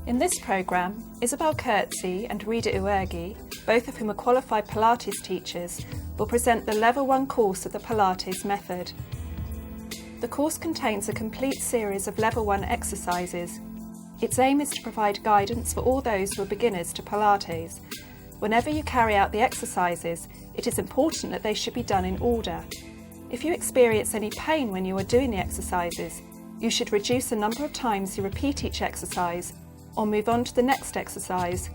In this programme, Isabelle Kurzi and Rida Ouerghi, both of whom are qualified Pilates teachers, will present the Level 1 course of the Pilates method. The course contains a complete series of Level 1 exercises. Its aim is to provide guidance for all those who are beginners to Pilates. Whenever you carry out the exercises, it is important that they should be done in order. If you experience any pain when you are doing the exercises, you should reduce the number of times you repeat each exercise or move on to the next exercise.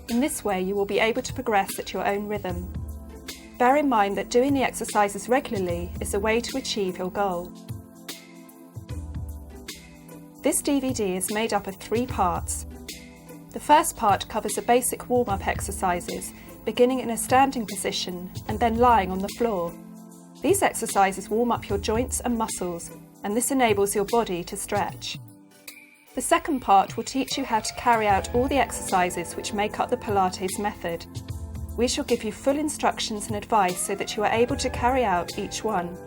In this way, you will be able to progress at your own rhythm. Bear in mind that doing the exercises regularly is a way to achieve your goal. This DVD is made up of 3 parts. The first part covers the basic warm-up exercises, beginning in a standing position and then lying on the floor. These exercises warm up your joints and muscles, and this enables your body to stretch. The second part will teach you how to carry out all the exercises which make up the Pilates method. We shall give you full instructions and advice so that you are able to carry out each one.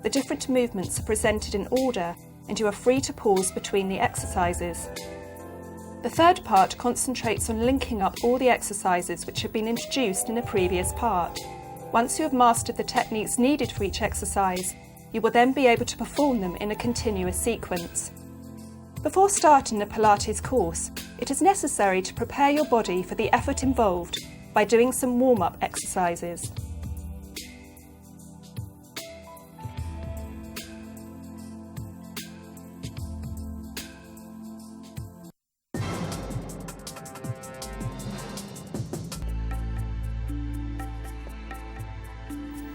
The different movements are presented in order and you are free to pause between the exercises. The third part concentrates on linking up all the exercises which have been introduced in the previous part. Once you have mastered the techniques needed for each exercise, you will then be able to perform them in a continuous sequence. Before starting the Pilates course, it is necessary to prepare your body for the effort involved by doing some warm-up exercises.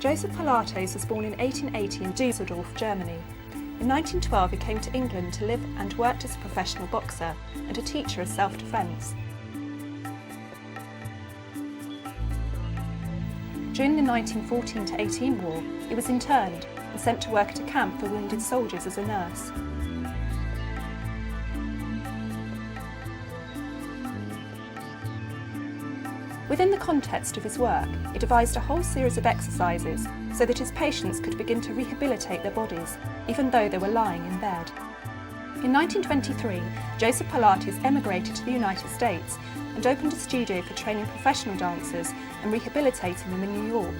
Joseph Pilates was born in 1880 in Düsseldorf, Germany. In 1912 he came to England to live and worked as a professional boxer and a teacher of self-defence. During the 1914-18 war, he was interned and sent to work at a camp for wounded soldiers as a nurse. Within the context of his work, he devised a whole series of exercises so that his patients could begin to rehabilitate their bodies, even though they were lying in bed. In 1923, Joseph Pilates emigrated to the United States and opened a studio for training professional dancers and rehabilitating them in New York.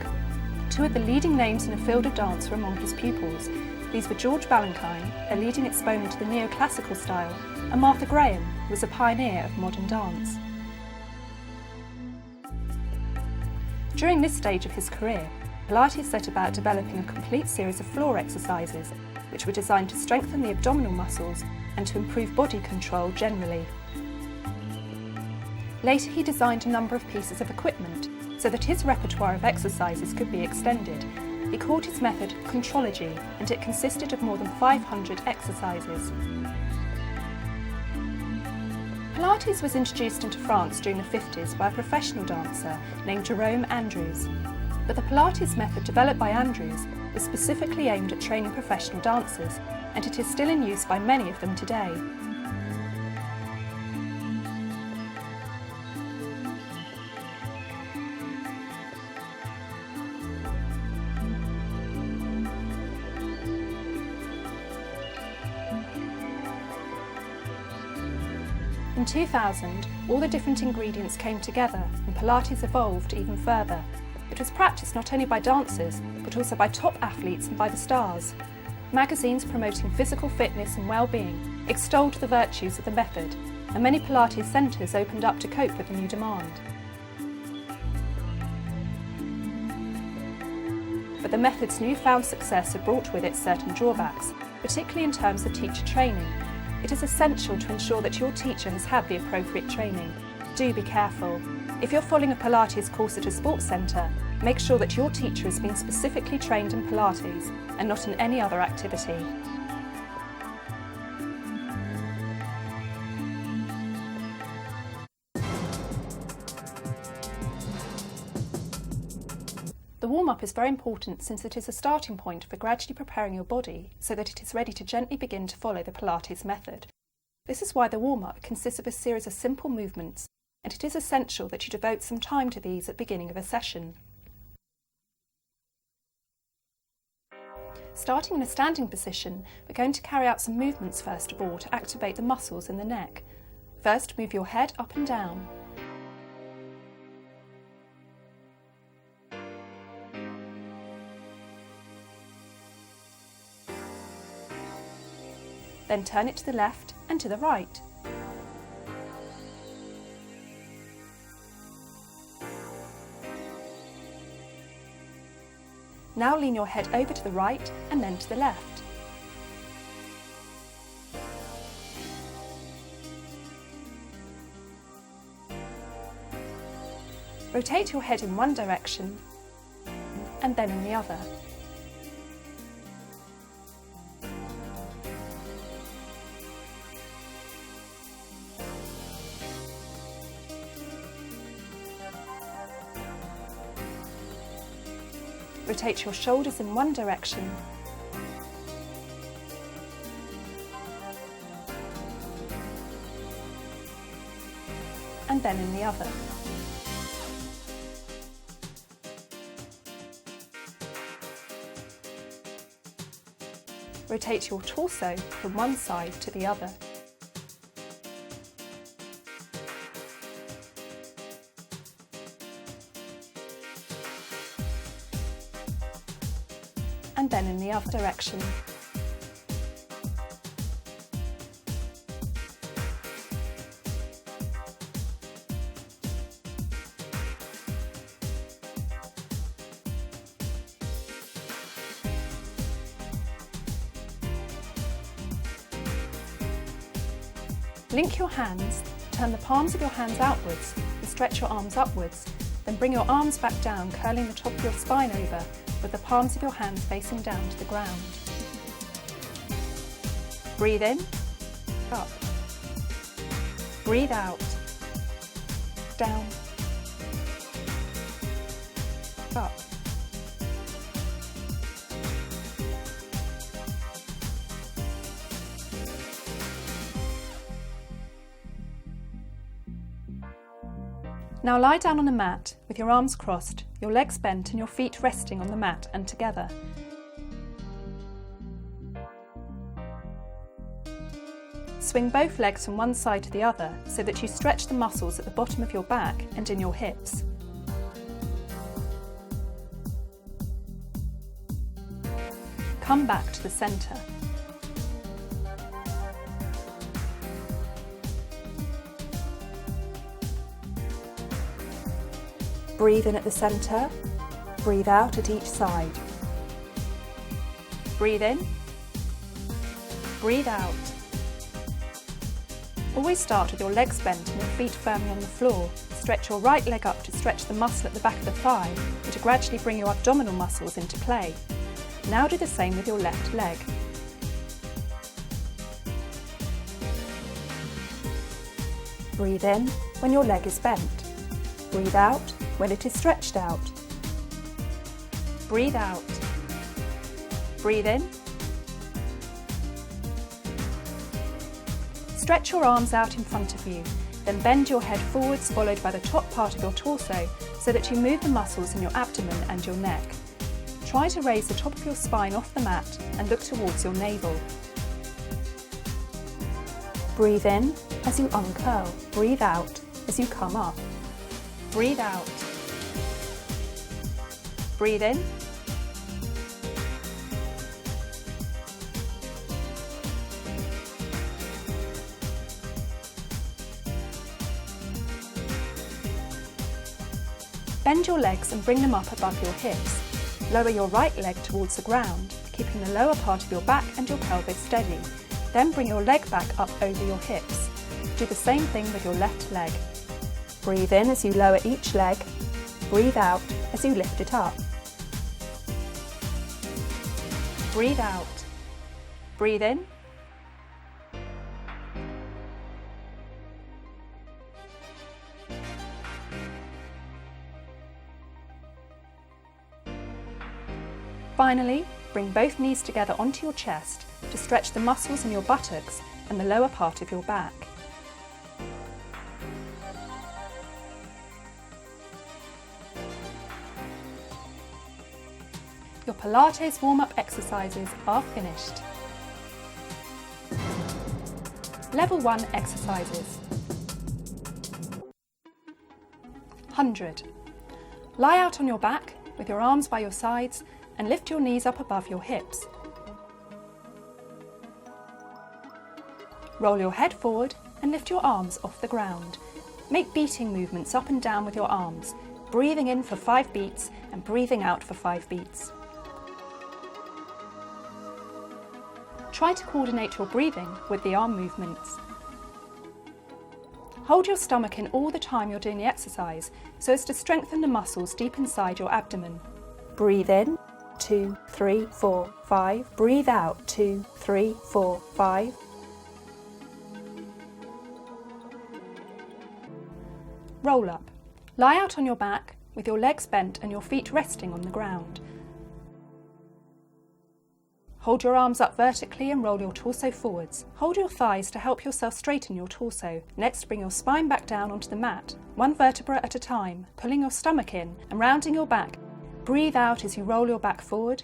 2 of the leading names in the field of dance were among his pupils. These were George Balanchine, a leading exponent of the neoclassical style, and Martha Graham, who was a pioneer of modern dance. During this stage of his career, Pilates set about developing a complete series of floor exercises which were designed to strengthen the abdominal muscles and to improve body control generally. Later he designed a number of pieces of equipment so that his repertoire of exercises could be extended. He called his method contrology, and it consisted of more than 500 exercises. Pilates was introduced into France during the 50s by a professional dancer named Jerome Andrews. But the Pilates method developed by Andrews was specifically aimed at training professional dancers, and it is still in use by many of them today. In 2000, all the different ingredients came together and Pilates evolved even further. It was practiced not only by dancers, but also by top athletes and by the stars. Magazines promoting physical fitness and well-being extolled the virtues of the method, and many Pilates centres opened up to cope with the new demand. But the method's newfound success had brought with it certain drawbacks, particularly in terms of teacher training. It is essential to ensure that your teacher has had the appropriate training. Do be careful. If you're following a Pilates course at a sports centre, make sure that your teacher has been specifically trained in Pilates and not in any other activity. The warm-up is very important since it is a starting point for gradually preparing your body so that it is ready to gently begin to follow the Pilates method. This is why the warm-up consists of a series of simple movements, and it is essential that you devote some time to these at the beginning of a session. Starting in a standing position, we're going to carry out some movements first of all to activate the muscles in the neck. First, move your head up and down. Then turn it to the left and to the right. Now lean your head over to the right and then to the left. Rotate your head in one direction and then in the other. Rotate your shoulders in one direction and then in the other. Rotate your torso from one side to the other. And then in the other direction. Link your hands, turn the palms of your hands outwards and stretch your arms upwards, then bring your arms back down, curling the top of your spine over, with the palms of your hands facing down to the ground. Breathe in, up. Breathe out, down, up. Now lie down on a mat with your arms crossed, your legs bent and your feet resting on the mat and together. Swing both legs from one side to the other so that you stretch the muscles at the bottom of your back and in your hips. Come back to the centre. Breathe in at the centre, breathe out at each side. Breathe in, breathe out. Always start with your legs bent and your feet firmly on the floor. Stretch your right leg up to stretch the muscle at the back of the thigh and to gradually bring your abdominal muscles into play. Now do the same with your left leg. Breathe in when your leg is bent. Breathe out when it is stretched out. Breathe out. Breathe in. Stretch your arms out in front of you, then bend your head forwards, followed by the top part of your torso, so that you move the muscles in your abdomen and your neck. Try to raise the top of your spine off the mat and look towards your navel. Breathe in as you uncurl. Breathe out as you come up. Breathe out. Breathe in. Bend your legs and bring them up above your hips. Lower your right leg towards the ground, keeping the lower part of your back and your pelvis steady. Then bring your leg back up over your hips. Do the same thing with your left leg. Breathe in as you lower each leg. Breathe out as you lift it up. Breathe out. Breathe in. Finally, bring both knees together onto your chest to stretch the muscles in your buttocks and the lower part of your back. Your Pilates warm-up exercises are finished. Level 1 exercises. 100. Lie out on your back with your arms by your sides and lift your knees up above your hips. Roll your head forward and lift your arms off the ground. Make beating movements up and down with your arms, breathing in for 5 beats and breathing out for 5 beats. Try to coordinate your breathing with the arm movements. Hold your stomach in all the time you're doing the exercise so as to strengthen the muscles deep inside your abdomen. Breathe in, 2, 3, 4, 5. Breathe out, 2, 3, 4, 5. Roll up. Lie out on your back with your legs bent and your feet resting on the ground. Hold your arms up vertically and roll your torso forwards. Hold your thighs to help yourself straighten your torso. Next, bring your spine back down onto the mat, one vertebra at a time, pulling your stomach in and rounding your back. Breathe out as you roll your back forward.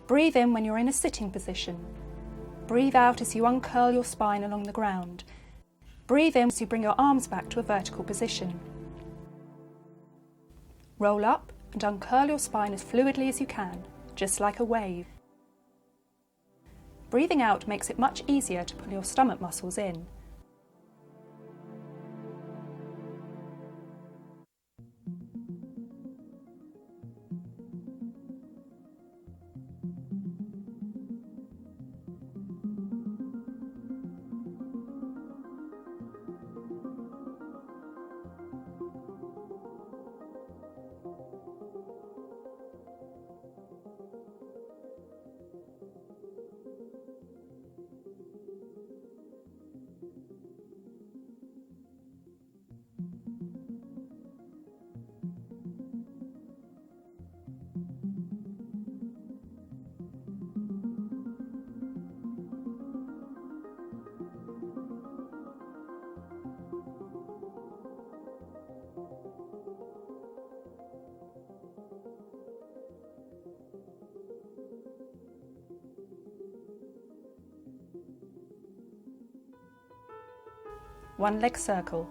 Breathe in when you're in a sitting position. Breathe out as you uncurl your spine along the ground. Breathe in as you bring your arms back to a vertical position. Roll up and uncurl your spine as fluidly as you can, just like a wave. Breathing out makes it much easier to pull your stomach muscles in. One leg circle.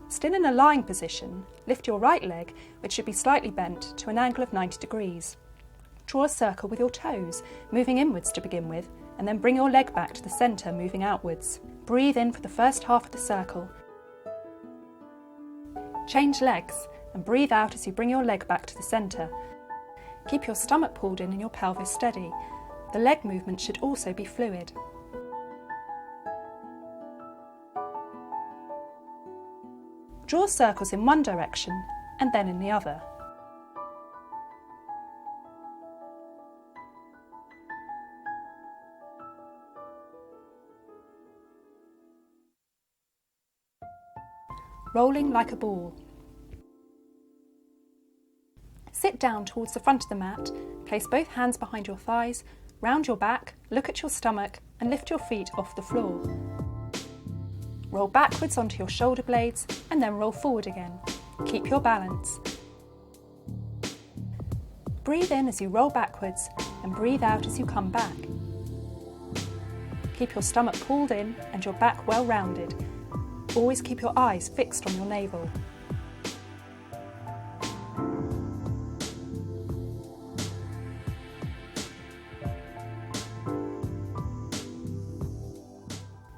Still in a lying position, lift your right leg, which should be slightly bent, to an angle of 90 degrees. Draw a circle with your toes, moving inwards to begin with, and then bring your leg back to the centre, moving outwards. Breathe in for the first half of the circle. Change legs and breathe out as you bring your leg back to the centre. Keep your stomach pulled in and your pelvis steady. The leg movement should also be fluid. Draw circles in one direction and then in the other. Rolling like a ball. Sit down towards the front of the mat, place both hands behind your thighs, round your back, look at your stomach and lift your feet off the floor. Roll backwards onto your shoulder blades and then roll forward again. Keep your balance. Breathe in as you roll backwards and breathe out as you come back. Keep your stomach pulled in and your back well rounded. Always keep your eyes fixed on your navel.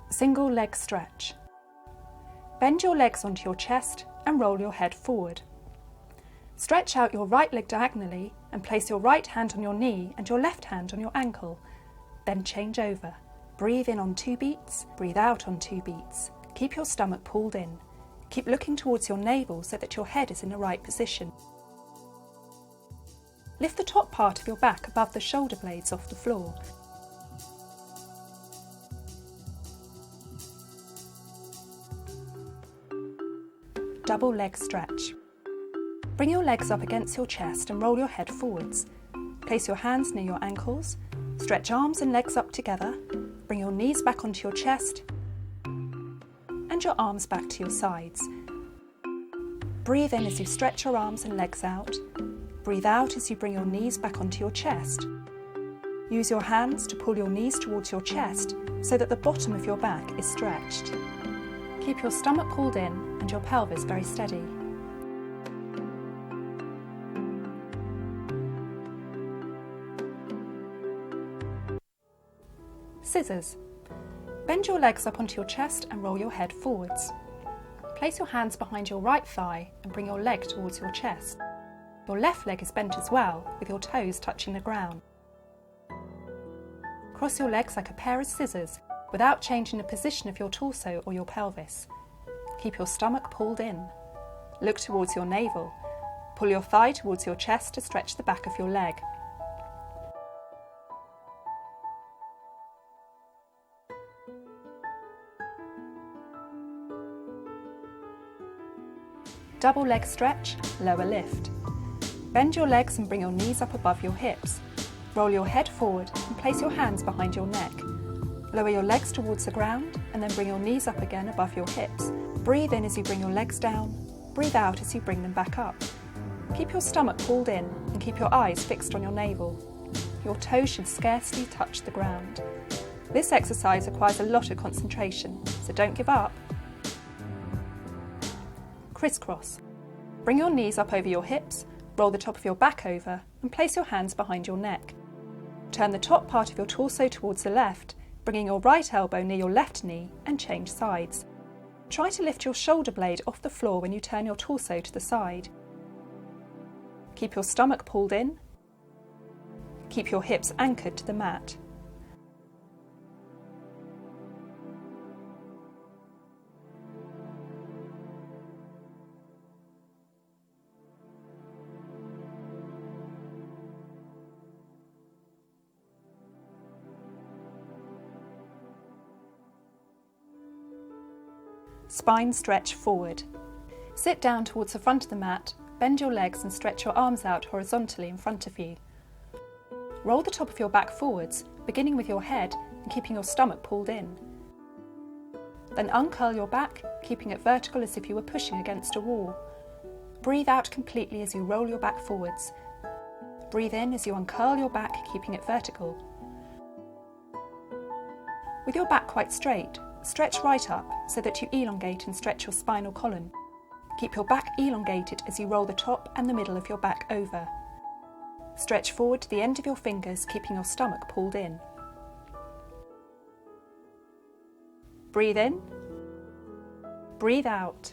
Single leg stretch. Bend your legs onto your chest and roll your head forward. Stretch out your right leg diagonally and place your right hand on your knee and your left hand on your ankle. Then change over. Breathe in on 2 beats, breathe out on 2 beats. Keep your stomach pulled in. Keep looking towards your navel so that your head is in the right position. Lift the top part of your back above the shoulder blades off the floor. Double leg stretch. Bring your legs up against your chest and roll your head forwards. Place your hands near your ankles. Stretch arms and legs up together. Bring your knees back onto your chest and your arms back to your sides. Breathe in as you stretch your arms and legs out. Breathe out as you bring your knees back onto your chest. Use your hands to pull your knees towards your chest so that the bottom of your back is stretched. Keep your stomach pulled in and your pelvis very steady. Scissors. Bend your legs up onto your chest and roll your head forwards. Place your hands behind your right thigh and bring your leg towards your chest. Your left leg is bent as well, with your toes touching the ground. Cross your legs like a pair of scissors without changing the position of your torso or your pelvis. Keep your stomach pulled in. Look towards your navel. Pull your thigh towards your chest to stretch the back of your leg. Double leg stretch, lower lift. Bend your legs and bring your knees up above your hips. Roll your head forward and place your hands behind your neck. Lower your legs towards the ground and then bring your knees up again above your hips. Breathe in as you bring your legs down. Breathe out as you bring them back up. Keep your stomach pulled in and keep your eyes fixed on your navel. Your toes should scarcely touch the ground. This exercise requires a lot of concentration, so don't give up. Crisscross. Bring your knees up over your hips, roll the top of your back over and place your hands behind your neck. Turn the top part of your torso towards the left, bringing your right elbow near your left knee and change sides. Try to lift your shoulder blade off the floor when you turn your torso to the side. Keep your stomach pulled in. Keep your hips anchored to the mat. Spine stretch forward. Sit down towards the front of the mat, bend your legs and stretch your arms out horizontally in front of you. Roll the top of your back forwards, beginning with your head and keeping your stomach pulled in. Then uncurl your back, keeping it vertical as if you were pushing against a wall. Breathe out completely as you roll your back forwards. Breathe in as you uncurl your back, keeping it vertical. With your back quite straight, stretch right up so that you elongate and stretch your spinal column. Keep your back elongated as you roll the top and the middle of your back over. Stretch forward to the end of your fingers, keeping your stomach pulled in. Breathe in. Breathe out.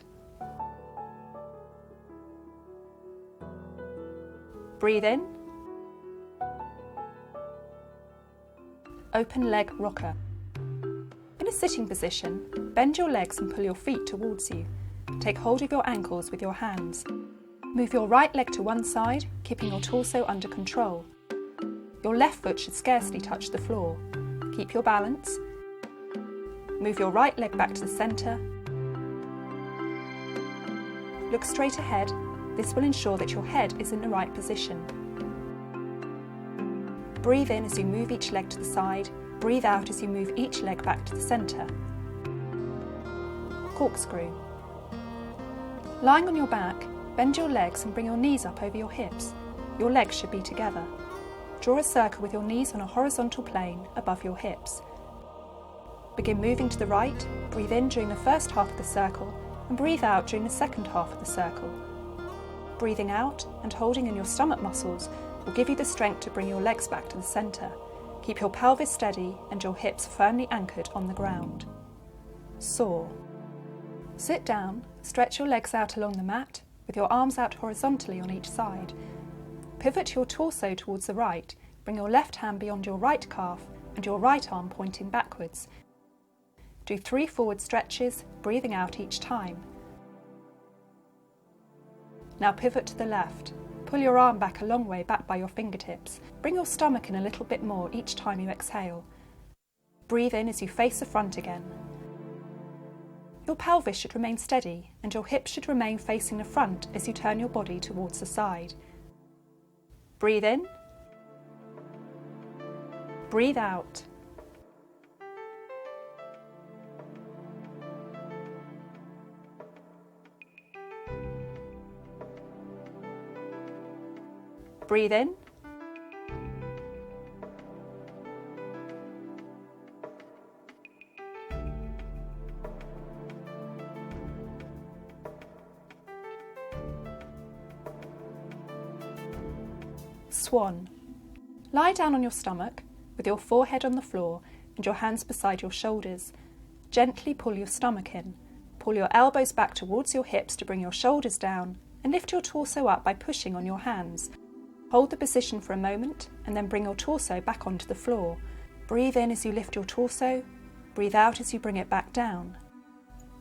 Breathe in. Open leg rocker. In a sitting position, bend your legs and pull your feet towards you. Take hold of your ankles with your hands. Move your right leg to one side, keeping your torso under control. Your left foot should scarcely touch the floor. Keep your balance. Move your right leg back to the centre. Look straight ahead. This will ensure that your head is in the right position. Breathe in as you move each leg to the side. Breathe out as you move each leg back to the centre. Corkscrew. Lying on your back, bend your legs and bring your knees up over your hips. Your legs should be together. Draw a circle with your knees on a horizontal plane above your hips. Begin moving to the right. Breathe in during the first half of the circle and breathe out during the second half of the circle. Breathing out and holding in your stomach muscles will give you the strength to bring your legs back to the centre. Keep your pelvis steady and your hips firmly anchored on the ground. Saw. Sit down, stretch your legs out along the mat with your arms out horizontally on each side. Pivot your torso towards the right, bring your left hand beyond your right calf and your right arm pointing backwards. Do 3 forward stretches, breathing out each time. Now pivot to the left. Pull your arm back a long way back by your fingertips. Bring your stomach in a little bit more each time you exhale. Breathe in as you face the front again. Your pelvis should remain steady and your hips should remain facing the front as you turn your body towards the side. Breathe in. Breathe out. Breathe in. Swan. Lie down on your stomach with your forehead on the floor and your hands beside your shoulders. Gently pull your stomach in. Pull your elbows back towards your hips to bring your shoulders down and lift your torso up by pushing on your hands. Hold the position for a moment and then bring your torso back onto the floor. Breathe in as you lift your torso. Breathe out as you bring it back down.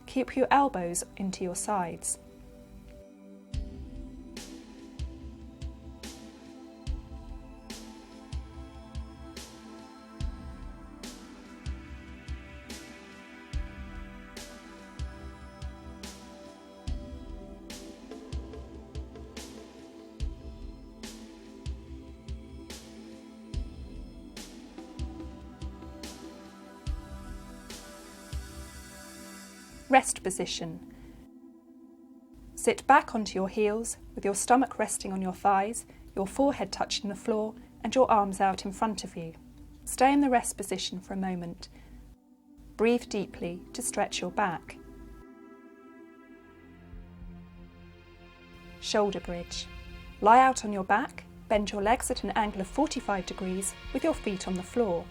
Keep your elbows into your sides. Rest position. Sit back onto your heels with your stomach resting on your thighs, your forehead touching the floor and your arms out in front of you. Stay in the rest position for a moment. Breathe deeply to stretch your back. Shoulder bridge. Lie out on your back, bend your legs at an angle of 45 degrees with your feet on the floor.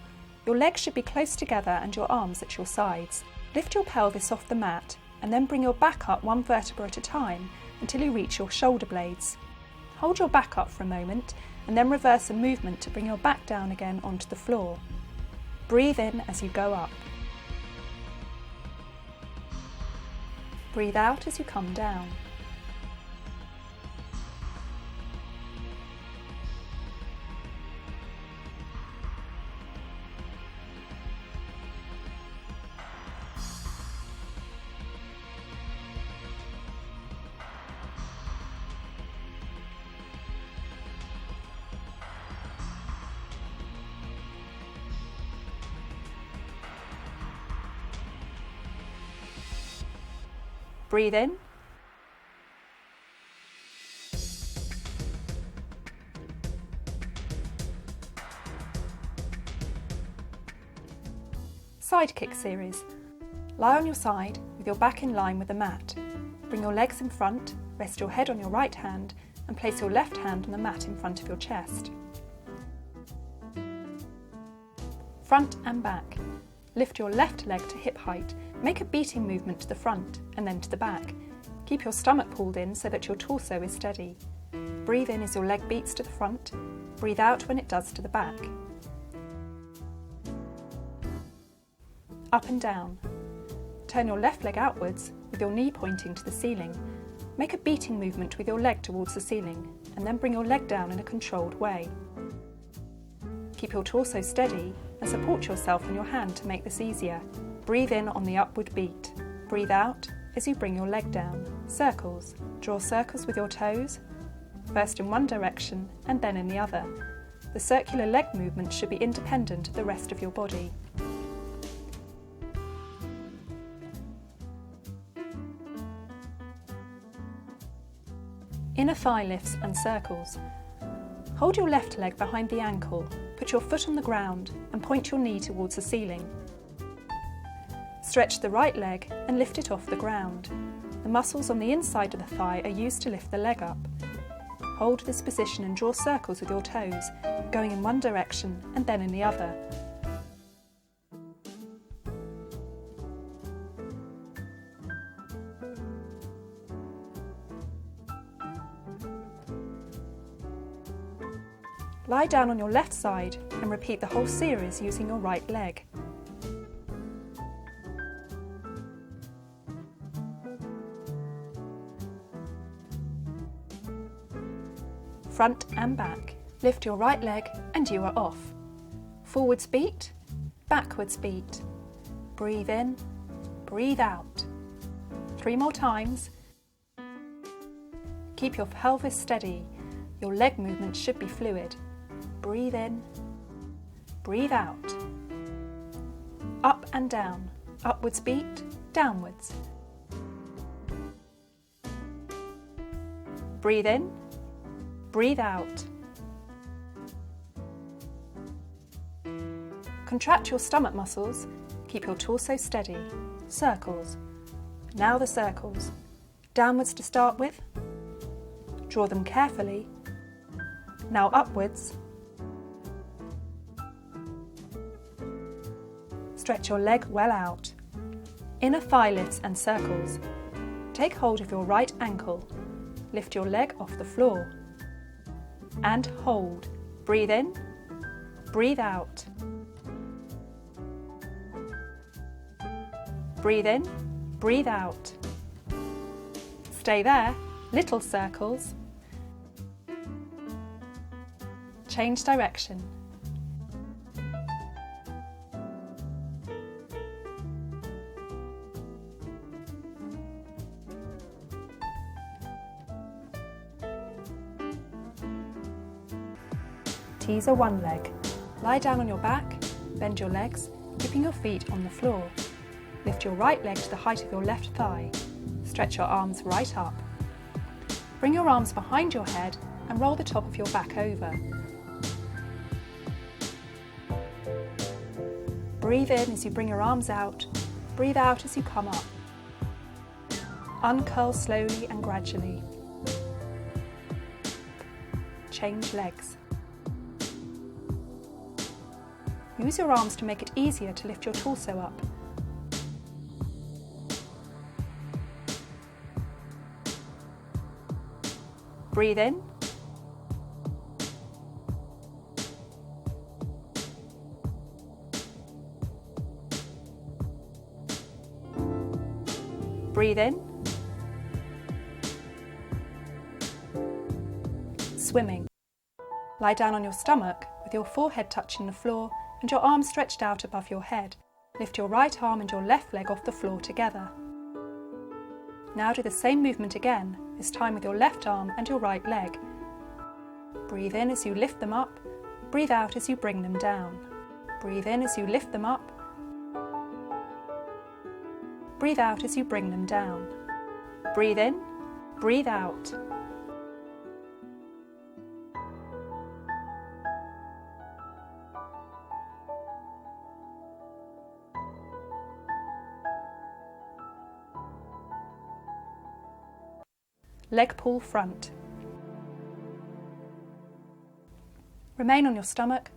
Your legs should be close together and your arms at your sides. Lift your pelvis off the mat and then bring your back up one vertebra at a time until you reach your shoulder blades. Hold your back up for a moment and then reverse a movement to bring your back down again onto the floor. Breathe in as you go up. Breathe out as you come down. Breathe in. Side kick series. Lie on your side with your back in line with the mat. Bring your legs in front, rest your head on your right hand and place your left hand on the mat in front of your chest. Front and back. Lift your left leg to hip height. Make a beating movement to the front and then to the back. Keep your stomach pulled in so that your torso is steady. Breathe in as your leg beats to the front. Breathe out when it does to the back. Up and down. Turn your left leg outwards with your knee pointing to the ceiling. Make a beating movement with your leg towards the ceiling and then bring your leg down in a controlled way. Keep your torso steady and support yourself on your hand to make this easier. Breathe in on the upward beat. Breathe out as you bring your leg down. Circles. Draw circles with your toes, first in one direction and then in the other. The circular leg movement should be independent of the rest of your body. Inner thigh lifts and circles. Hold your left leg behind the ankle, put your foot on the ground and point your knee towards the ceiling. Stretch the right leg and lift it off the ground. The muscles on the inside of the thigh are used to lift the leg up. Hold this position and draw circles with your toes, going in one direction and then in the other. Lie down on your left side and repeat the whole series using your right leg. Front and back. Lift your right leg and you are off. Forwards beat, backwards beat. Breathe in, breathe out. 3 more times. Keep your pelvis steady. Your leg movement should be fluid. Breathe in, breathe out. Up and down. Upwards beat, downwards. Breathe in, breathe out. Contract your stomach muscles. Keep your torso steady. Circles. Now the circles. Downwards to start with. Draw them carefully. Now upwards. Stretch your leg well out. Inner thigh lifts and circles. Take hold of your right ankle. Lift your leg off the floor. And hold. Breathe in. Breathe out. Breathe in. Breathe out. Stay there. Little circles. Change direction. Teaser one leg. Lie down on your back, bend your legs, keeping your feet on the floor. Lift your right leg to the height of your left thigh. Stretch your arms right up. Bring your arms behind your head and roll the top of your back over. Breathe in as you bring your arms out. Breathe out as you come up. Uncurl slowly and gradually. Change legs. Use your arms to make it easier to lift your torso up. Breathe in. Breathe in. Swimming. Lie down on your stomach with your forehead touching the floor and your arms stretched out above your head. Lift your right arm and your left leg off the floor together. Now do the same movement again, this time with your left arm and your right leg. Breathe in as you lift them up. Breathe out as you bring them down. Breathe in as you lift them up. Breathe out as you bring them down. Breathe in. Breathe out. Leg pull front. Remain on your stomach.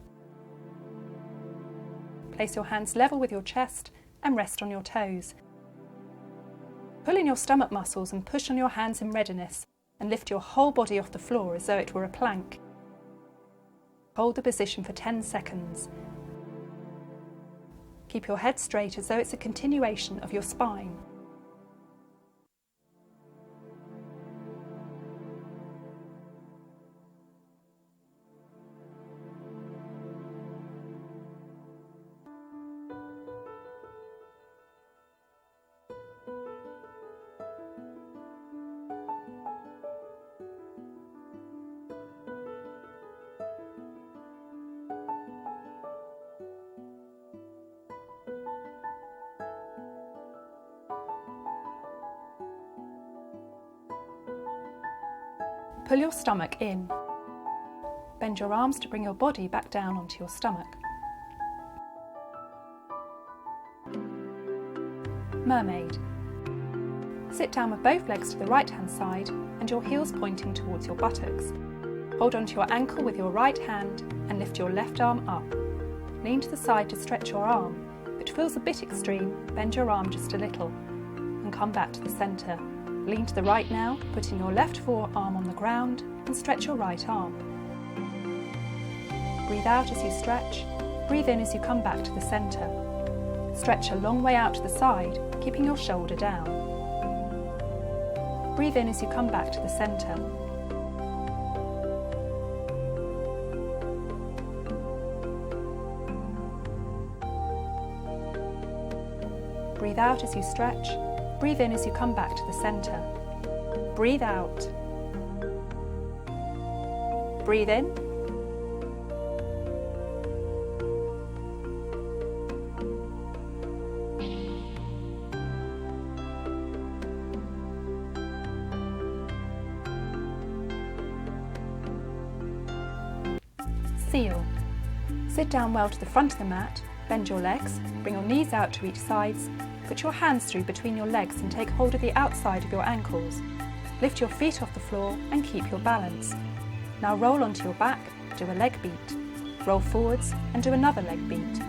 Place your hands level with your chest and rest on your toes. Pull in your stomach muscles and push on your hands in readiness and lift your whole body off the floor as though it were a plank. Hold the position for 10 seconds. Keep your head straight as though it's a continuation of your spine. Pull your stomach in. Bend your arms to bring your body back down onto your stomach. Mermaid. Sit down with both legs to the right-hand side and your heels pointing towards your buttocks. Hold onto your ankle with your right hand and lift your left arm up. Lean to the side to stretch your arm. If it feels a bit extreme, bend your arm just a little and come back to the centre. Lean to the right now, putting your left forearm on the ground and stretch your right arm. Breathe out as you stretch. Breathe in as you come back to the centre. Stretch a long way out to the side, keeping your shoulder down. Breathe in as you come back to the centre. Breathe out as you stretch. Breathe in as you come back to the centre. Breathe out. Breathe in. Seal. Sit down well to the front of the mat, bend your legs, bring your knees out to each sides. Put your hands through between your legs and take hold of the outside of your ankles. Lift your feet off the floor and keep your balance. Now roll onto your back, do a leg beat. Roll forwards and do another leg beat.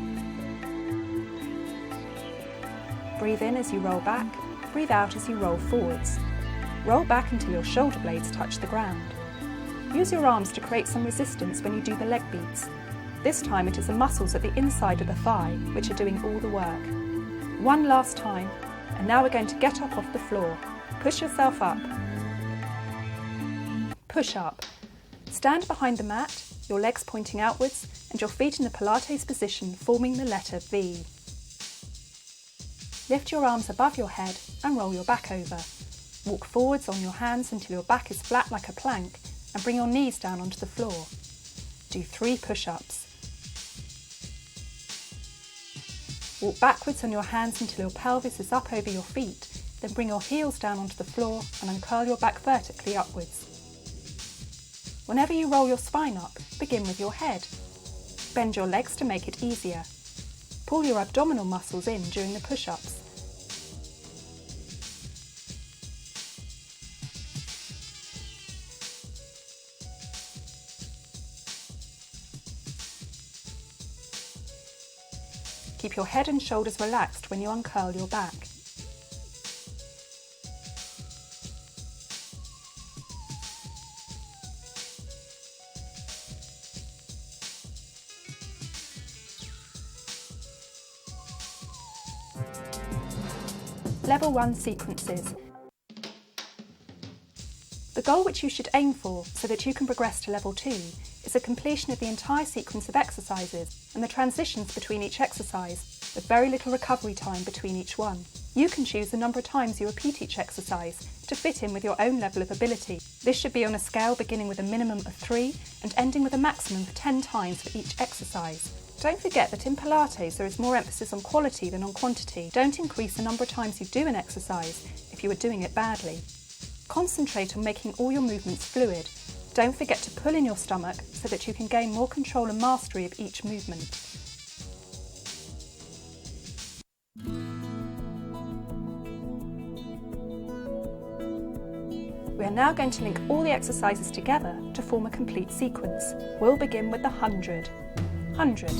Breathe in as you roll back, breathe out as you roll forwards. Roll back until your shoulder blades touch the ground. Use your arms to create some resistance when you do the leg beats. This time it is the muscles at the inside of the thigh which are doing all the work. One last time, and now we're going to get up off the floor. Push yourself up. Push up. Stand behind the mat, your legs pointing outwards and your feet in the Pilates position forming the letter V. Lift your arms above your head and roll your back over. Walk forwards on your hands until your back is flat like a plank and bring your knees down onto the floor. Do 3 push-ups. Walk backwards on your hands until your pelvis is up over your feet, then bring your heels down onto the floor and uncurl your back vertically upwards. Whenever you roll your spine up, begin with your head. Bend your legs to make it easier. Pull your abdominal muscles in during the push-ups. Keep your head and shoulders relaxed when you uncurl your back. Level 1 sequences. The goal which you should aim for so that you can progress to level 2 is a completion of the entire sequence of exercises and the transitions between each exercise with very little recovery time between each one. You can choose the number of times you repeat each exercise to fit in with your own level of ability. This should be on a scale beginning with a minimum of 3 and ending with a maximum of 10 times for each exercise. Don't forget that in Pilates there is more emphasis on quality than on quantity. Don't increase the number of times you do an exercise if you are doing it badly. Concentrate on making all your movements fluid. Don't forget to pull in your stomach so that you can gain more control and mastery of each movement. We are now going to link all the exercises together to form a complete sequence. We'll begin with the 100. 100.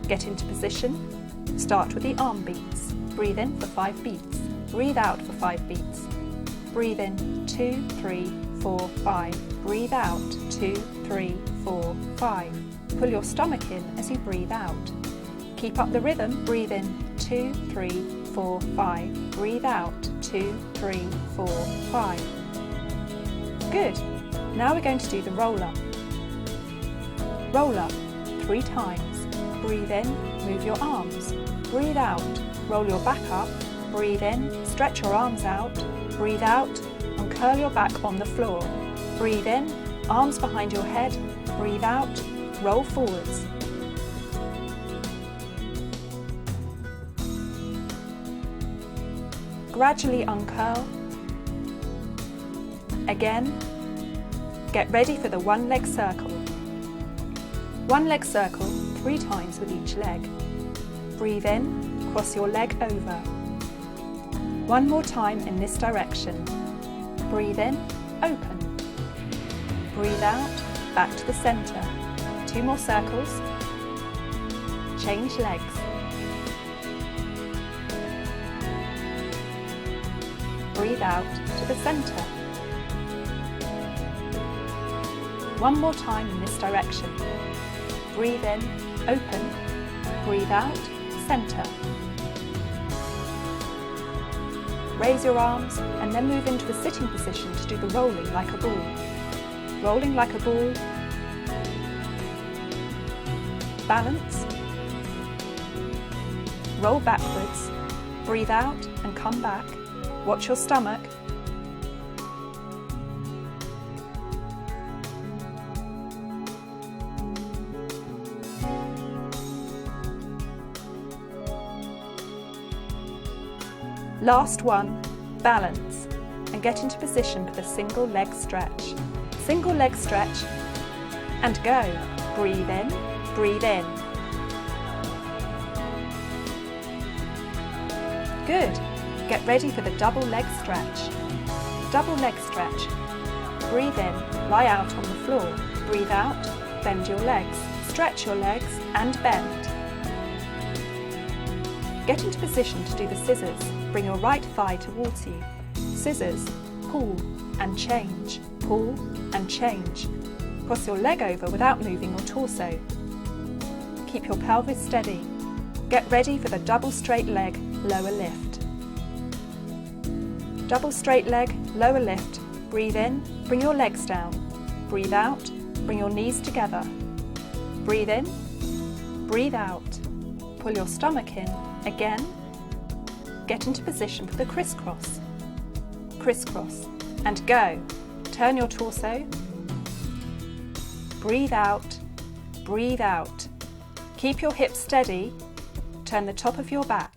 Get into position. Start with the arm beats. Breathe in for 5 beats. Breathe out for 5 beats. Breathe in 2, 3, 4, 5. Breathe out 2, 3, 4, 5. Pull your stomach in as you breathe out. Keep up the rhythm. Breathe in 2, 3, 4, 5. Breathe out 2, 3, 4, 5. Good. Now we're going to do the roll up. Roll up 3 times. Breathe in, move your arms. Breathe out, roll your back up. Breathe in, stretch your arms out. Breathe out, uncurl your back on the floor. Breathe in, arms behind your head. Breathe out, roll forwards. Gradually uncurl. Again. Get ready for the 1 leg circle. 1 leg circle 3 times with each leg. Breathe in, cross your leg over. 1 more time in this direction. Breathe in, open. Breathe out, back to the centre. 2 more circles. Change legs. Breathe out to the centre. 1 more time in this direction. Breathe in, open. Breathe out, centre. Raise your arms and then move into a sitting position to do the rolling like a ball. Rolling like a ball. Balance. Roll backwards. Breathe out and come back. Watch your stomach. Last one, balance, and get into position for the single leg stretch. Single leg stretch, and go. Breathe in, breathe in. Good. Get ready for the double leg stretch. Double leg stretch. Breathe in, lie out on the floor. Breathe out, bend your legs. Stretch your legs and bend. Get into position to do the scissors. Bring your right thigh towards you. Scissors, pull and change, pull and change. Cross your leg over without moving your torso. Keep your pelvis steady. Get ready for the double straight leg, lower lift. Double straight leg, lower lift. Breathe in, bring your legs down. Breathe out, bring your knees together. Breathe in, breathe out. Pull your stomach in, again. Get into position for the crisscross. Crisscross, and go. Turn your torso. Breathe out, breathe out. Keep your hips steady. Turn the top of your back.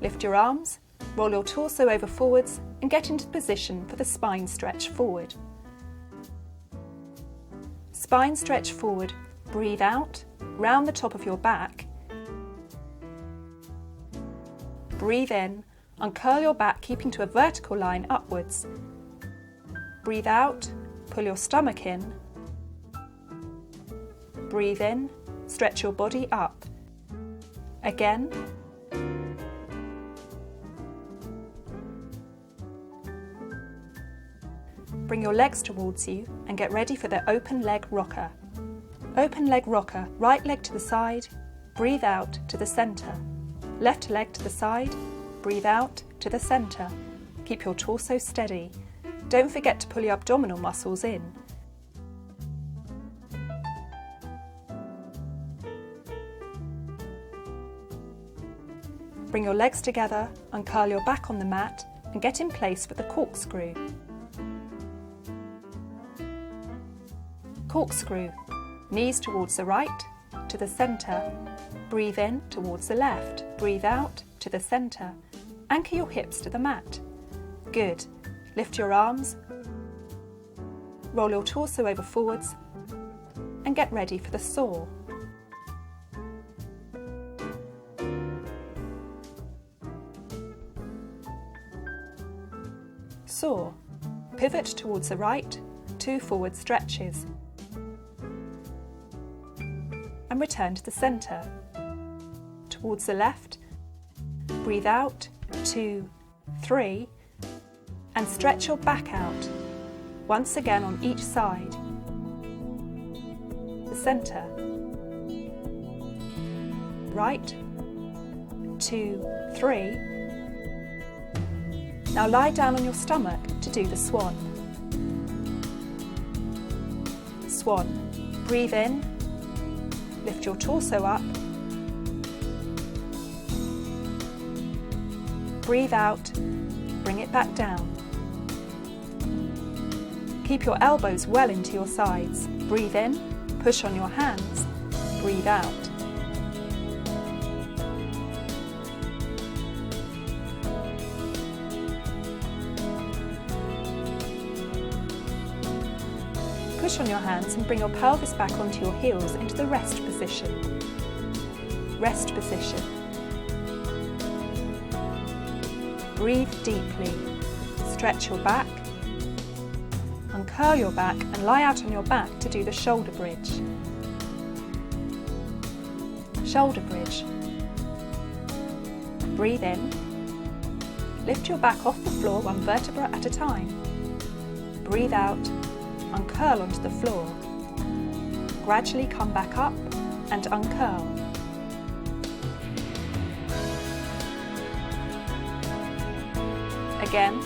Lift your arms, roll your torso over forwards and get into position for the spine stretch forward. Spine stretch forward, breathe out, round the top of your back. Breathe in, uncurl your back keeping to a vertical line upwards. Breathe out, pull your stomach in. Breathe in, stretch your body up. Again. Bring your legs towards you and get ready for the open leg rocker. Open leg rocker, right leg to the side, breathe out to the centre. Left leg to the side, breathe out to the centre. Keep your torso steady. Don't forget to pull your abdominal muscles in. Bring your legs together, uncurl your back on the mat and get in place for the corkscrew. Corkscrew, knees towards the right, to the centre. Breathe in towards the left. Breathe out to the centre. Anchor your hips to the mat. Good. Lift your arms. Roll your torso over forwards and get ready for the saw. Saw. Pivot towards the right, 2 forward stretches. And return to the centre. Towards the left, breathe out, 2, 3, and stretch your back out, once again on each side. The centre. Right, 2, 3. Now lie down on your stomach to do the swan. Swan. Breathe in. Lift your torso up. Breathe out, bring it back down. Keep your elbows well into your sides. Breathe in, push on your hands, breathe out. Push on your hands and bring your pelvis back onto your heels into the rest position. Rest position. Breathe deeply. Stretch your back. Uncurl your back and lie out on your back to do the shoulder bridge. Shoulder bridge. Breathe in. Lift your back off the floor 1 vertebra at a time. Breathe out. Uncurl onto the floor. Gradually come back up and uncurl. Again.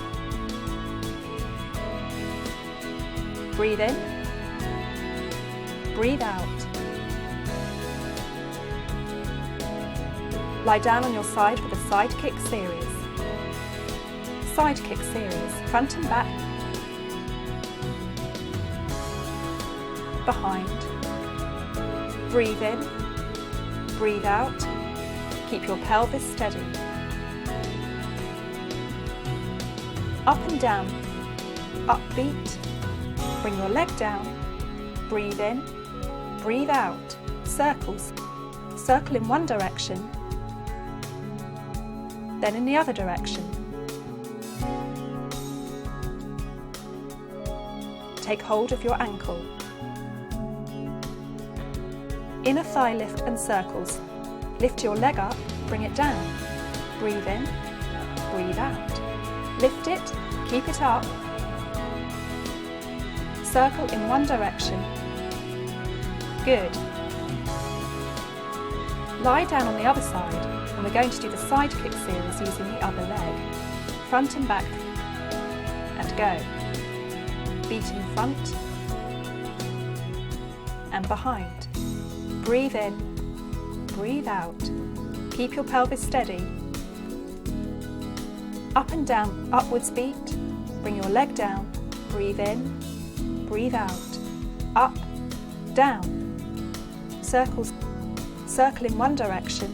Breathe in. Breathe out. Lie down on your side for the side kick series. Side kick series, front and back. Behind. Breathe in, breathe out, keep your pelvis steady. Up and down, upbeat, bring your leg down, breathe in, breathe out, circles, circle in one direction, then in the other direction. Take hold of your ankle. Inner thigh lift and circles. Lift your leg up, bring it down. Breathe in, breathe out. Lift it, keep it up. Circle in one direction. Good. Lie down on the other side, and we're going to do the side kick series using the other leg. Front and back, and go. Beat in front and behind. Breathe in, breathe out. Keep your pelvis steady. Up and down, upwards beat. Bring your leg down. Breathe in, breathe out. Up, down. Circles, circle in one direction,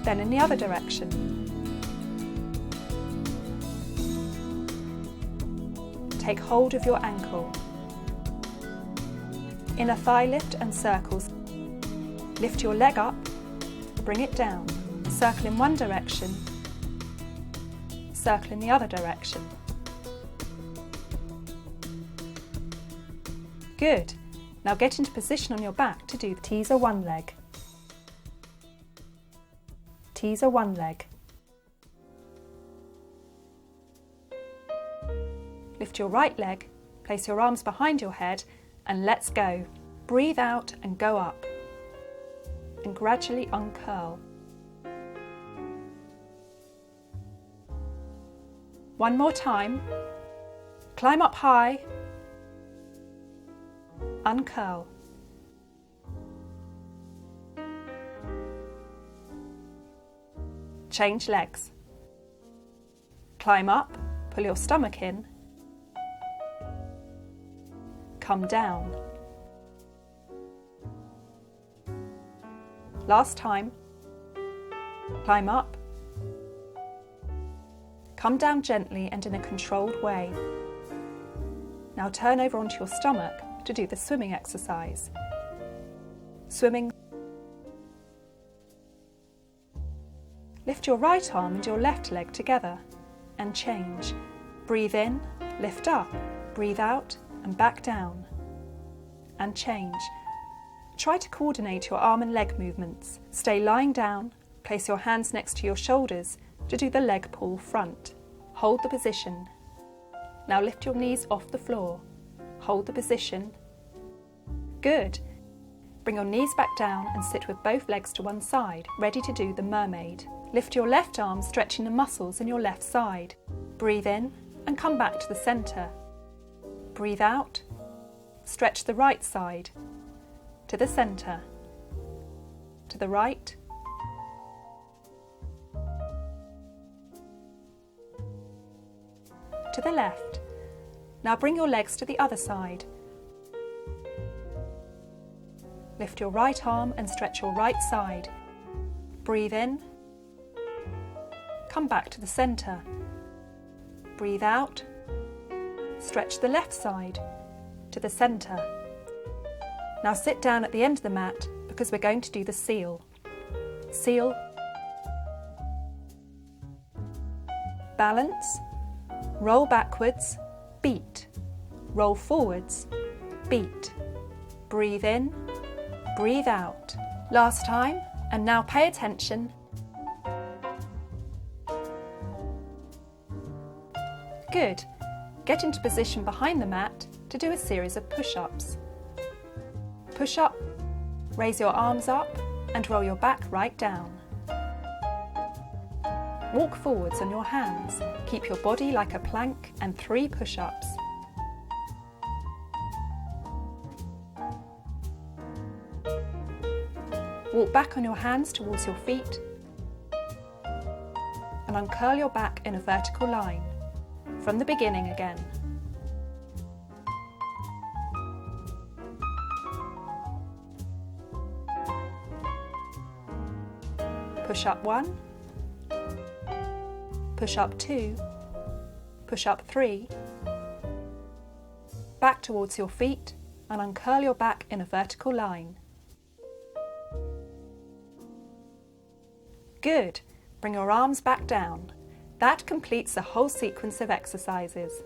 then in the other direction. Take hold of your ankle. Inner thigh lift and circles. Lift your leg up, bring it down. Circle in one direction, circle in the other direction. Good. Now get into position on your back to do the teaser one leg. Teaser one leg. Lift your right leg, place your arms behind your head, and let's go. Breathe out and go up. And gradually uncurl. One more time. Climb up high. Uncurl. Change legs. Climb up, pull your stomach in. Come down. Last time. Climb up. Come down gently and in a controlled way. Now turn over onto your stomach to do the swimming exercise. Swimming. Lift your right arm and your left leg together and change. Breathe in, lift up, breathe out and back down. And change. Try to coordinate your arm and leg movements. Stay lying down, place your hands next to your shoulders to do the leg pull front. Hold the position. Now lift your knees off the floor. Hold the position. Good. Bring your knees back down and sit with both legs to one side, ready to do the mermaid. Lift your left arm, stretching the muscles in your left side. Breathe in and come back to the centre. Breathe out. Stretch the right side. To the centre. To the right. To the left. Now bring your legs to the other side. Lift your right arm and stretch your right side. Breathe in. Come back to the centre. Breathe out. Stretch the left side to the centre. Now sit down at the end of the mat because we're going to do the seal. Seal. Balance. Roll backwards. Beat. Roll forwards. Beat. Breathe in. Breathe out. Last time, and now pay attention. Good. Get into position behind the mat to do a series of push-ups. Push up, raise your arms up and roll your back right down. Walk forwards on your hands. Keep your body like a plank and 3 push-ups. Walk back on your hands towards your feet and uncurl your back in a vertical line. From the beginning again. Push up 1, push up 2, Push up 3. Back towards your feet and uncurl your back in a vertical line. Good. Bring your arms back down. That completes the whole sequence of exercises.